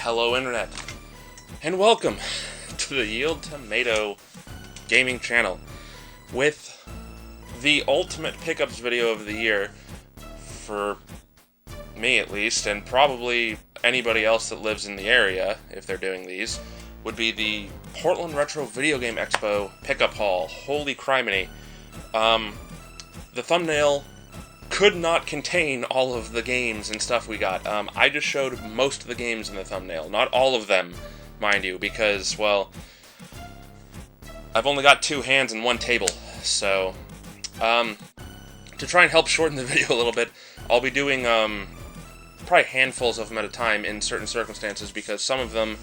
Hello Internet, and welcome to the YieldTomato gaming channel with the ultimate pickups video of the year, for me at least, and probably anybody else that lives in the area, if they're doing these, would be the Portland Retro Video Game Expo pickup haul. Holy criminy. The thumbnail could not contain all of the games and stuff we got. I just showed most of the games in the thumbnail. Not all of them, mind you, because, well, I've only got two hands and one table. So, to try and help shorten the video a little bit, I'll be doing, probably handfuls of them at a time in certain circumstances, because some of them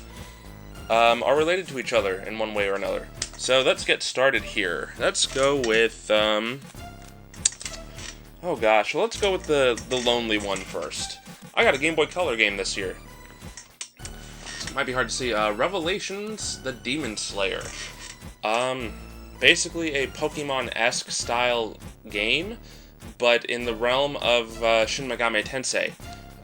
are related to each other in one way or another. So let's get started here. Let's go with, oh gosh, well, let's go with the lonely one first. I got a Game Boy Color game this year. It might be hard to see. Revelations: The Demon Slayer. Basically a Pokemon-esque style game, but in the realm of Shin Megami Tensei.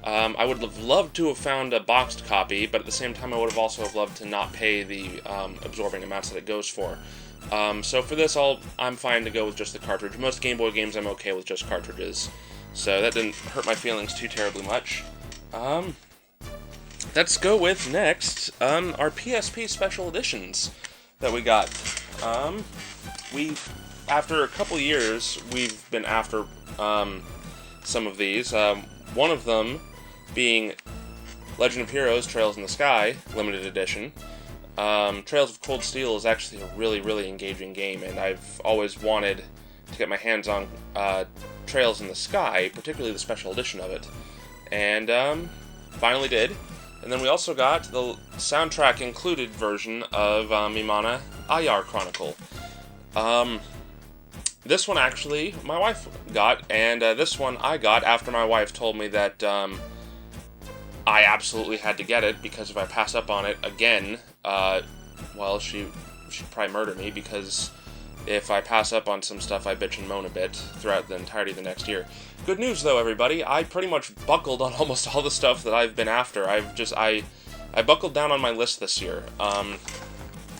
I would have loved to have found a boxed copy, but at the same time I would have also loved to not pay the absorbing amounts that it goes for. So for this, I'm fine to go with just the cartridge. Most Game Boy games I'm okay with just cartridges, so that didn't hurt my feelings too terribly much. Let's go with next our PSP special editions that we got. After a couple years, we've been after some of these. One of them being Legend of Heroes: Trails in the Sky limited edition. Trails of Cold Steel is actually a really engaging game, and I've always wanted to get my hands on Trails in the Sky, particularly the special edition of it, and finally did. And then we also got the soundtrack included version of Mimana Iyar Chronicle. This one actually my wife got, and this one I got after my wife told me that I absolutely had to get it, because if I pass up on it again, well, she'd probably murder me, because if I pass up on some stuff, I bitch and moan a bit throughout the entirety of the next year. Good news, though, everybody. I pretty much buckled on almost all the stuff that I've been after. I buckled down on my list this year.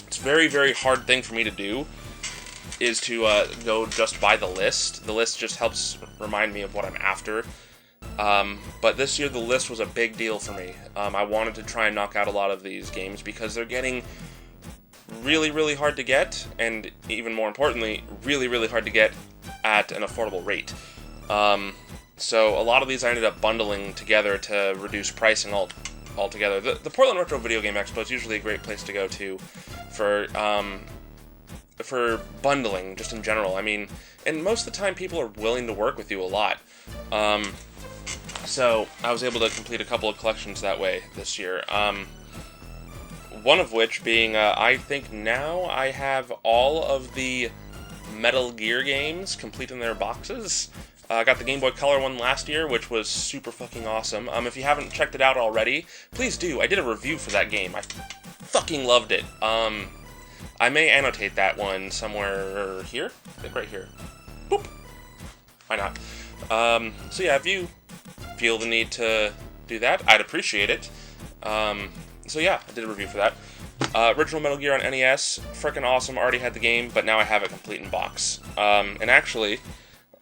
It's a very hard thing for me to do, is to go just by the list. The list just helps remind me of what I'm after. But this year the list was a big deal for me. I wanted to try and knock out a lot of these games because they're getting really hard to get, and even more importantly, really hard to get at an affordable rate. So a lot of these I ended up bundling together to reduce pricing altogether. The Portland Retro Video Game Expo is usually a great place to go to for bundling, just in general. I mean, and most of the time people are willing to work with you a lot. So I was able to complete a couple of collections that way this year. One of which being, I think now I have all of the Metal Gear games complete in their boxes. I got the Game Boy Color one last year, which was super fucking awesome. If you haven't checked it out already, please do. I did a review for that game. I fucking loved it. I may annotate that one somewhere here. I think right here. Boop. Why not? So yeah, if you feel the need to do that, I'd appreciate it. So yeah, I did a review for that. Original Metal Gear on NES, frickin' awesome. Already had the game, but now I have it complete in box. And actually,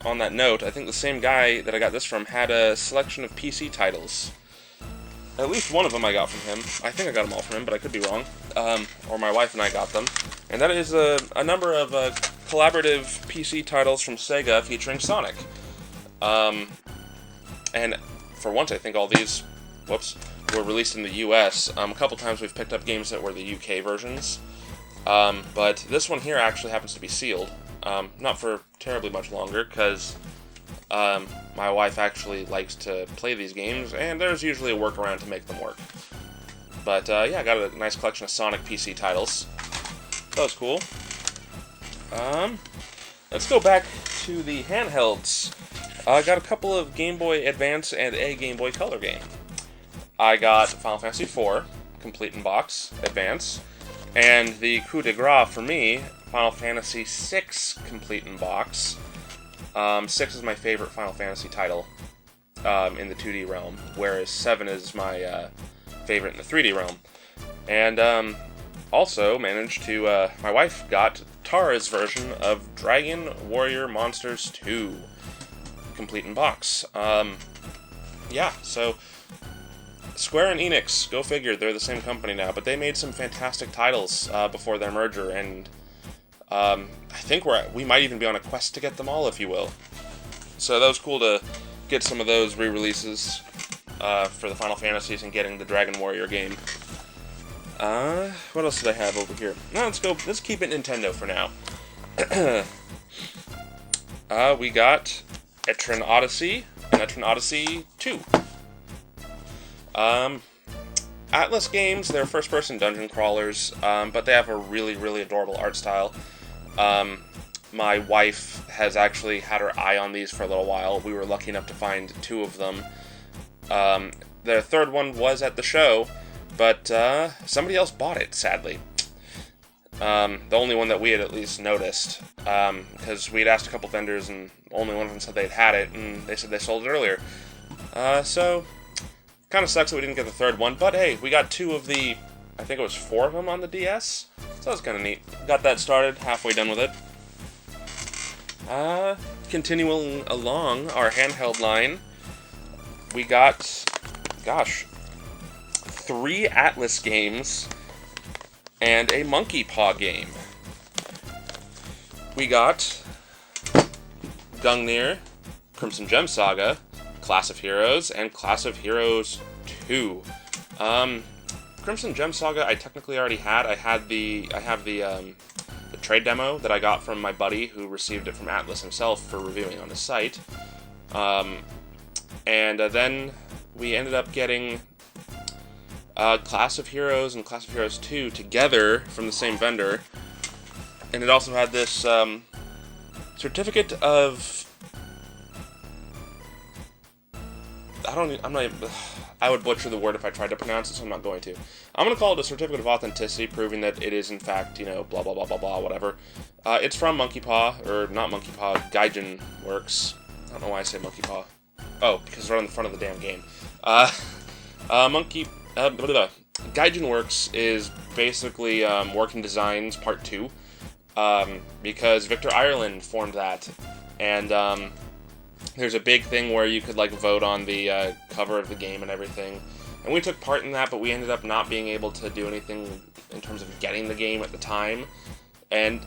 on that note, I think the same guy that I got this from had a selection of PC titles. At least one of them I got from him. I think I got them all from him, but I could be wrong. Or my wife and I got them. And that is a number of collaborative PC titles from Sega featuring Sonic. And for once, I think all these, were released in the US. A couple times we've picked up games that were the UK versions. But this one here actually happens to be sealed. Not for terribly much longer, because my wife actually likes to play these games, and there's usually a workaround to make them work. But yeah, I got a nice collection of Sonic PC titles. That was cool. Let's go back to the handhelds. I got a couple of Game Boy Advance and a Game Boy Color game. I got Final Fantasy IV, complete in box, Advance, and the coup de grace for me, Final Fantasy VI, complete in box. 6 is my favorite Final Fantasy title in the 2D realm, whereas 7 is my favorite in the 3D realm. And also managed to, my wife got Tara's version of Dragon Warrior Monsters 2, complete in box. Yeah, so Square and Enix, go figure, they're the same company now, but they made some fantastic titles before their merger, and I think we might even be on a quest to get them all, if you will. So that was cool to get some of those re-releases for the Final Fantasies and getting the Dragon Warrior game. What else did I have over here? No, let's keep it Nintendo for now. We got Etrian Odyssey and Etrian Odyssey 2. Atlas Games, they're first-person dungeon crawlers, but they have a really, really adorable art style. My wife has actually had her eye on these for a little while. We were lucky enough to find 2 of them. The third one was at the show, but somebody else bought it, sadly. The only one that we had at least noticed, because we had asked a couple vendors, and only one of them said they'd had it, and they said they sold it earlier. So, kind of sucks that we didn't get the third one, but hey, we got 2 of the, I think it was 4 of them on the DS, so that was kind of neat. Got that started, halfway done with it. Continuing along our handheld line, we got, gosh, 3 Atlas games and a Monkey Paw game. We got Gungnir, Crimson Gem Saga, Class of Heroes, and Class of Heroes 2. Crimson Gem Saga I technically already had. I have the trade demo that I got from my buddy who received it from Atlas himself for reviewing on his site. Then we ended up getting Class of Heroes and Class of Heroes 2 together from the same vendor. And it also had this certificate of... I would butcher the word if I tried to pronounce it, so I'm not going to. I'm going to call it a certificate of authenticity, proving that it is in fact, blah blah blah blah blah, whatever. It's from Monkey Paw, or not Monkey Paw, Gaijin Works. I don't know why I say Monkey Paw. Oh, because it's right on the front of the damn game. Gaijin Works is basically Working Designs Part 2, because Victor Ireland formed that, and there's a big thing where you could vote on the cover of the game and everything, and we took part in that, but we ended up not being able to do anything in terms of getting the game at the time, and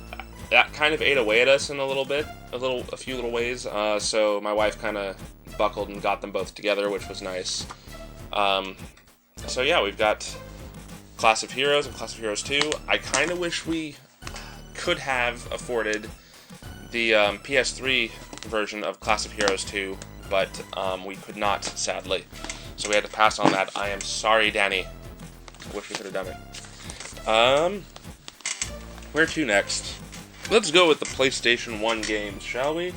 that kind of ate away at us in a few little ways. So my wife kind of buckled and got them both together, which was nice. So yeah, we've got Class of Heroes and Class of Heroes 2. I kind of wish we could have afforded the PS3 version of Class of Heroes 2, but we could not, sadly. So we had to pass on that. I am sorry, Danny. Wish we could have done it. Where to next? Let's go with the PlayStation 1 games, shall we?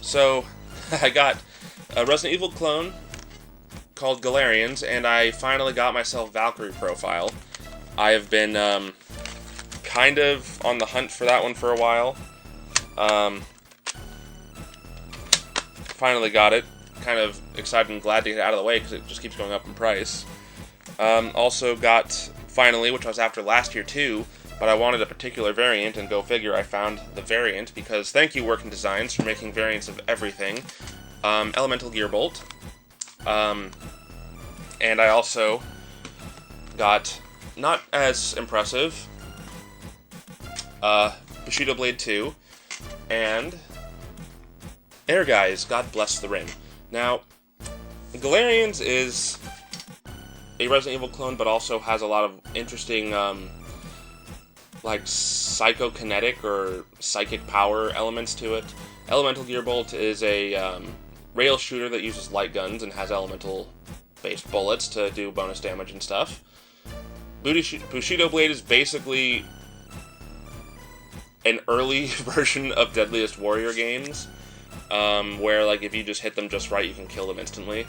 So, I got a Resident Evil clone called Galarians, and I finally got myself Valkyrie Profile. I have been kind of on the hunt for that one for a while. Finally got it. Kind of excited and glad to get it out of the way because it just keeps going up in price. Also got, finally, which I was after last year too, but I wanted a particular variant, and go figure, I found the variant, because thank you Working Designs for making variants of everything. Elemental Gearbolt. And I also got, not as impressive, Bushido Blade 2, and Ehrgeiz, God Bless the Ring. Now, Galarians is a Resident Evil clone, but also has a lot of interesting, psychokinetic or psychic power elements to it. Elemental Gearbolt is a rail shooter that uses light guns and has elemental-based bullets to do bonus damage and stuff. Bushido Blade is basically an early version of Deadliest Warrior games, where if you just hit them just right, you can kill them instantly.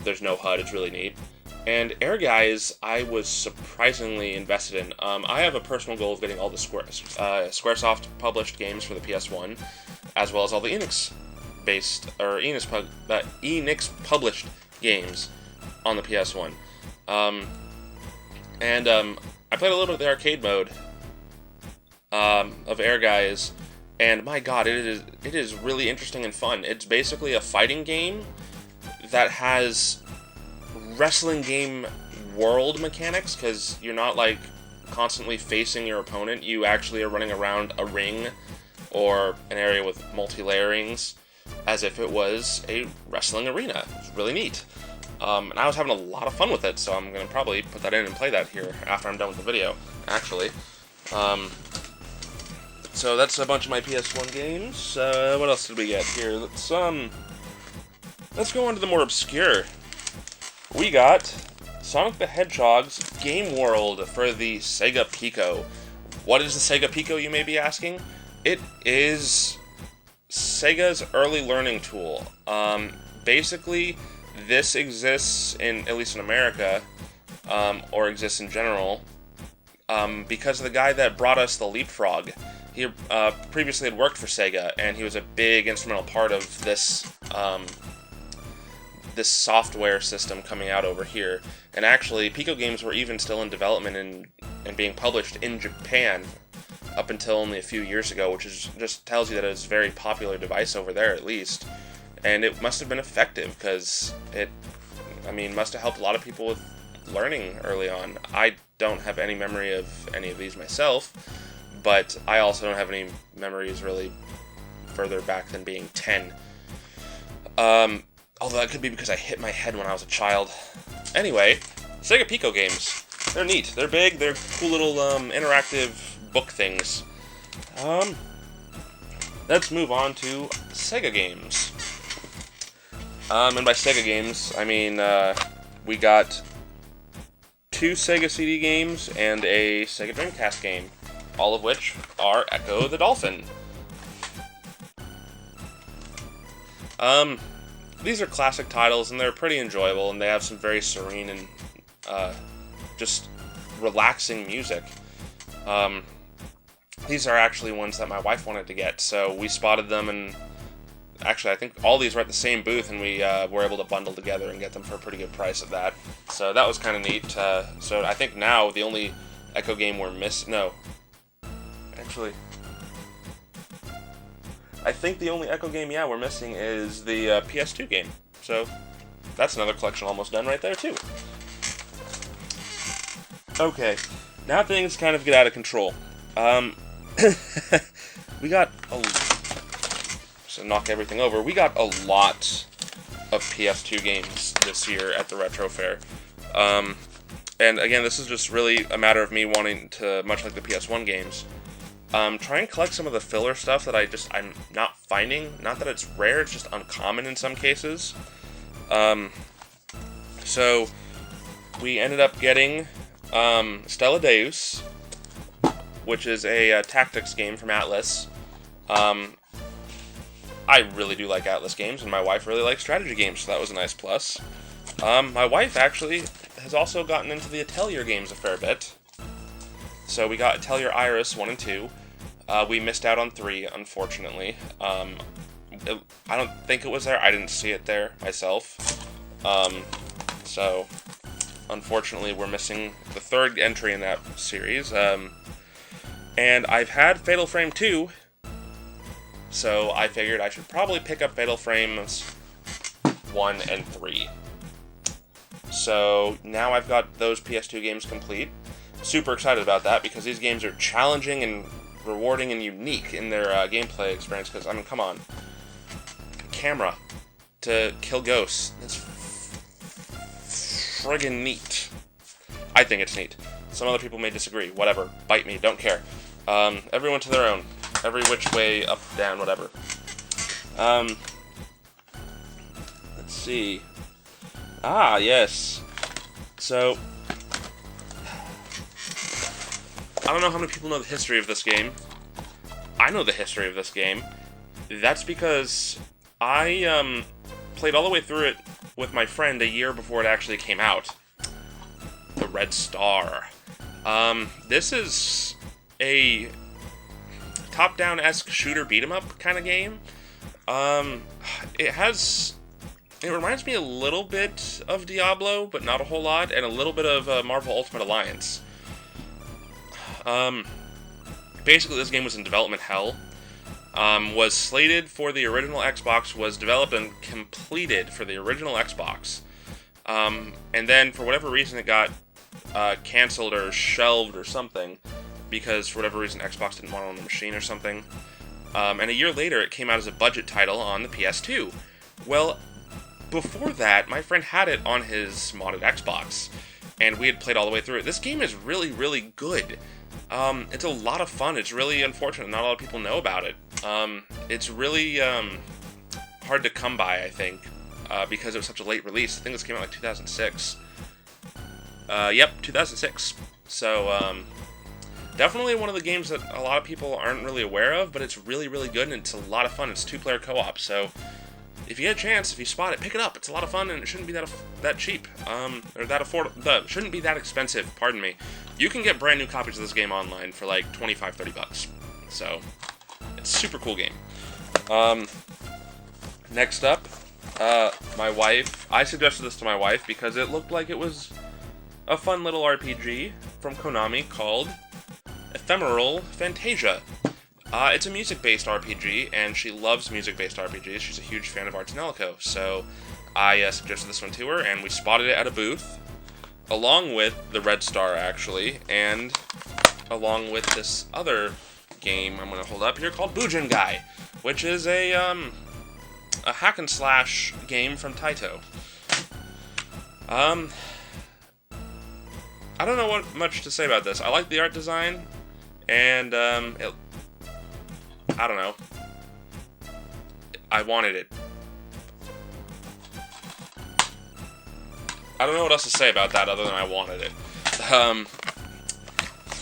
There's no HUD, it's really neat. And Ehrgeiz, I was surprisingly invested in. I have a personal goal of getting all the Squaresoft published games for the PS1, as well as all the Enix based, or Enix published games on the PS1. I played a little bit of the arcade mode of Ehrgeiz, and my god, it is really interesting and fun. It's basically a fighting game that has wrestling game world mechanics, because you're not like constantly facing your opponent. You actually are running around a ring or an area with multi-layerings as if it was a wrestling arena. It's really neat. And I was having a lot of fun with it, so I'm going to probably put that in and play that here after I'm done with the video, actually. So that's a bunch of my PS1 games. What else did we get here? Let's go on to the more obscure. We got Sonic the Hedgehog's Game World for the Sega Pico. What is the Sega Pico, you may be asking? It is Sega's early learning tool. Basically, this exists at least in America, or exists in general, because of the guy that brought us the Leapfrog. He previously had worked for Sega, and he was a big instrumental part of this this software system coming out over here. And actually, Pico games were even still in development and being published in Japan up until only a few years ago, which just tells you that it's a very popular device over there, at least. And it must have been effective, because it must have helped a lot of people with learning early on. I don't have any memory of any of these myself, but I also don't have any memories really further back than being 10. Although that could be because I hit my head when I was a child. Anyway, Sega Pico games. They're neat. They're big. They're cool little interactive book things. Let's move on to Sega games. And by Sega games, I mean we got 2 Sega CD games and a Sega Dreamcast game, all of which are Ecco the Dolphin. These are classic titles, and they're pretty enjoyable, and they have some very serene and just relaxing music. These are actually ones that my wife wanted to get, so we spotted them, and actually I think all these were at the same booth, and we were able to bundle together and get them for a pretty good price at that. So that was kind of neat. So I think now the only Ecco game we're missing... No. Actually... I think the only Ecco game, we're missing is the PS2 game. So, that's another collection almost done right there, too. Okay, now things kind of get out of control. We got so knock everything over. We got a lot of PS2 games this year at the Retro Fair. And again, this is just really a matter of me wanting to, much like the PS1 games, try and collect some of the filler stuff that I'm not finding. Not that it's rare, it's just uncommon in some cases. So, we ended up getting Stella Deus, which is a tactics game from Atlas. I really do like Atlas games, and my wife really likes strategy games, so that was a nice plus. My wife actually has also gotten into the Atelier games a fair bit. So we got Atelier Iris 1 and 2. We missed out on 3, unfortunately. I don't think it was there. I didn't see it there myself. So, unfortunately, we're missing the 3rd entry in that series. And I've had Fatal Frame 2, so I figured I should probably pick up Fatal Frames 1 and 3. So, now I've got those PS2 games complete. Super excited about that, because these games are challenging and rewarding and unique in their gameplay experience, because, I mean, come on. Camera to kill ghosts. That's friggin' neat. I think it's neat. Some other people may disagree. Whatever. Bite me. Don't care. Everyone to their own. Every which way, up, down, whatever. Let's see. Ah, yes. So, I don't know how many people know the history of this game. I know the history of this game. That's because I played all the way through it with my friend a year before it actually came out. The Red Star. This is a top-down-esque shooter beat-em-up kind of game. It reminds me a little bit of Diablo, but not a whole lot, and a little bit of Marvel Ultimate Alliance. Basically, this game was in development hell. Was slated for the original Xbox, was developed and completed for the original Xbox. And then, for whatever reason, it got canceled or shelved or something, because for whatever reason Xbox didn't want it on the machine or something. And a year later, it came out as a budget title on the PS2. Well, before that, my friend had it on his modded Xbox, and we had played all the way through it. This game is really, really good. It's a lot of fun. It's really unfortunate not a lot of people know about it. It's really hard to come by, I think, because it was such a late release. I think this came out like 2006. Yep, 2006. So, definitely one of the games that a lot of people aren't really aware of, but it's really, really good, and it's a lot of fun. It's 2-player co-op, so if you get a chance, if you spot it, pick it up. It's a lot of fun, and it shouldn't be that cheap, or that affordable. Shouldn't be that expensive. Pardon me. You can get brand new copies of this game online for like $25-$30. So it's a super cool game. Next up, my wife. I suggested this to my wife because it looked like it was a fun little RPG from Konami called Ephemeral Fantasia. It's a music-based RPG, and she loves music-based RPGs. She's a huge fan of Arts and Ecco, so I suggested this one to her, and we spotted it at a booth, along with the Red Star, actually, and along with this other game I'm going to hold up here called Bugengai, which is a hack-and-slash game from Taito. I don't know what much to say about this. I like the art design, and I don't know. I wanted it. I don't know what else to say about that other than I wanted it.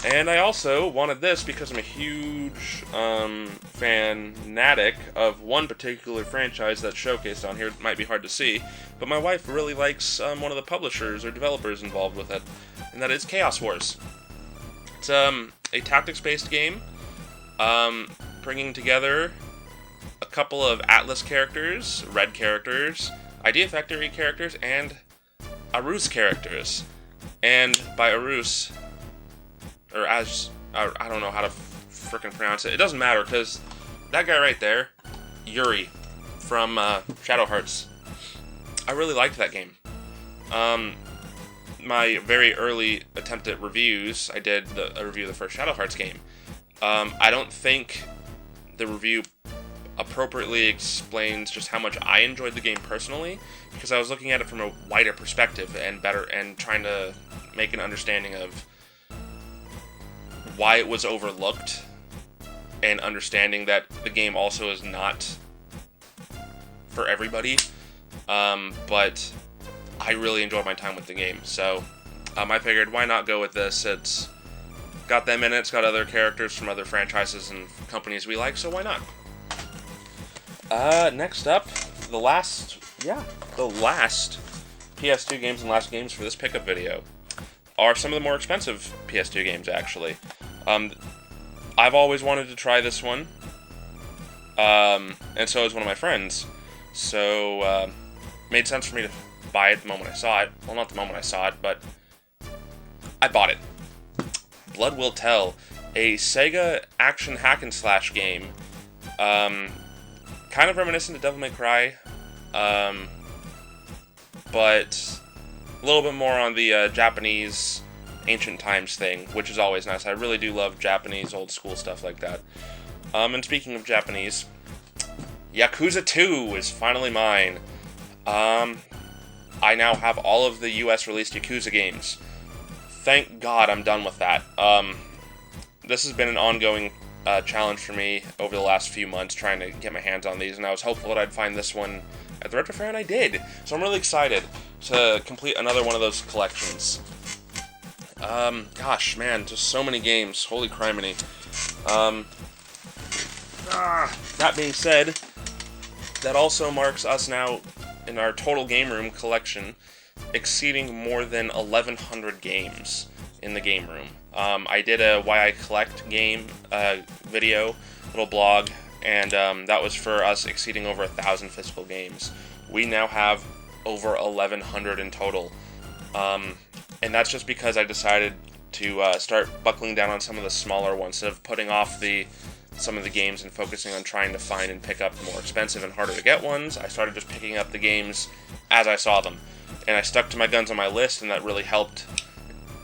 And I also wanted this because I'm a huge fanatic of one particular franchise that's showcased on here. It might be hard to see, but my wife really likes one of the publishers or developers involved with it, and that is Chaos Wars. It's a tactics-based game, bringing together a couple of Atlas characters, Red characters, Idea Factory characters, and Arus characters. And by Arus, or as, I don't know how to frickin' pronounce it. It doesn't matter, because that guy right there, Yuri, from Shadow Hearts, I really liked that game. My very early attempt at reviews, I did a review of the first Shadow Hearts game. I don't think the review appropriately explains just how much I enjoyed the game personally, because I was looking at it from a wider perspective and trying to make an understanding of why it was overlooked, and understanding that the game also is not for everybody, but I really enjoyed my time with the game, so I figured, why not go with this? It's got them in it, it's got other characters from other franchises and companies we like, so why not? Next up, the last PS2 games and last games for this pickup video are some of the more expensive PS2 games, actually. I've always wanted to try this one, and so has one of my friends, so made sense for me to buy it the moment I saw it. Well, not the moment I saw it, but I bought it. Blood Will Tell, a Sega action hack-and-slash game, kind of reminiscent of Devil May Cry, but a little bit more on the Japanese ancient times thing, which is always nice. I really do love Japanese old school stuff like that. And speaking of Japanese, Yakuza 2 is finally mine. I now have all of the US released Yakuza games. Thank God I'm done with that. This has been an ongoing challenge for me over the last few months, trying to get my hands on these, and I was hopeful that I'd find this one at the Retro Fair, and I did. So I'm really excited to complete another one of those collections. Gosh, man, just so many games. Holy criminy. That being said, that also marks us now in our total game room collection exceeding more than 1,100 games in the game room. I did a Why I Collect game video, little blog, and that was for us exceeding over 1,000 physical games. We now have over 1,100 in total, and that's just because I decided to start buckling down on some of the smaller ones, instead of putting off some of the games and focusing on trying to find and pick up the more expensive and harder to get ones. I started just picking up the games as I saw them, and I stuck to my guns on my list, and that really helped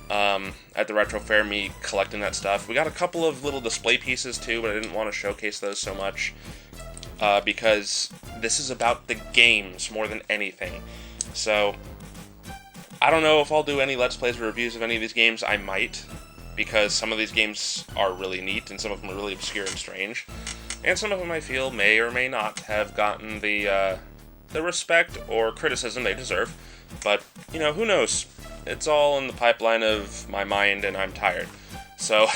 at the Retro Fair, me collecting that stuff. We got a couple of little display pieces too, but I didn't want to showcase those so much because this is about the games more than anything. So I don't know if I'll do any Let's Plays or reviews of any of these games. I might, because some of these games are really neat, and some of them are really obscure and strange. And some of them I feel may or may not have gotten the respect or criticism they deserve. But, you know, who knows? It's all in the pipeline of my mind, and I'm tired. So,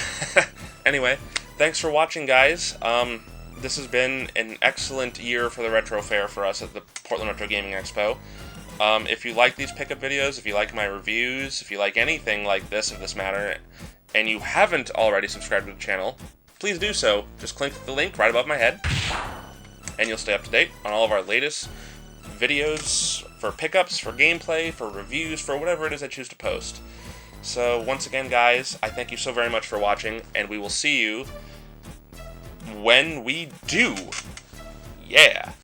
anyway, thanks for watching, guys. This has been an excellent year for the Retro Fair for us at the Portland Retro Gaming Expo. If you like these pickup videos, if you like my reviews, if you like anything like this of this matter, and you haven't already subscribed to the channel, please do so. Just click the link right above my head, and you'll stay up to date on all of our latest videos for pickups, for gameplay, for reviews, for whatever it is I choose to post. So, once again, guys, I thank you so very much for watching, and we will see you when we do. Yeah!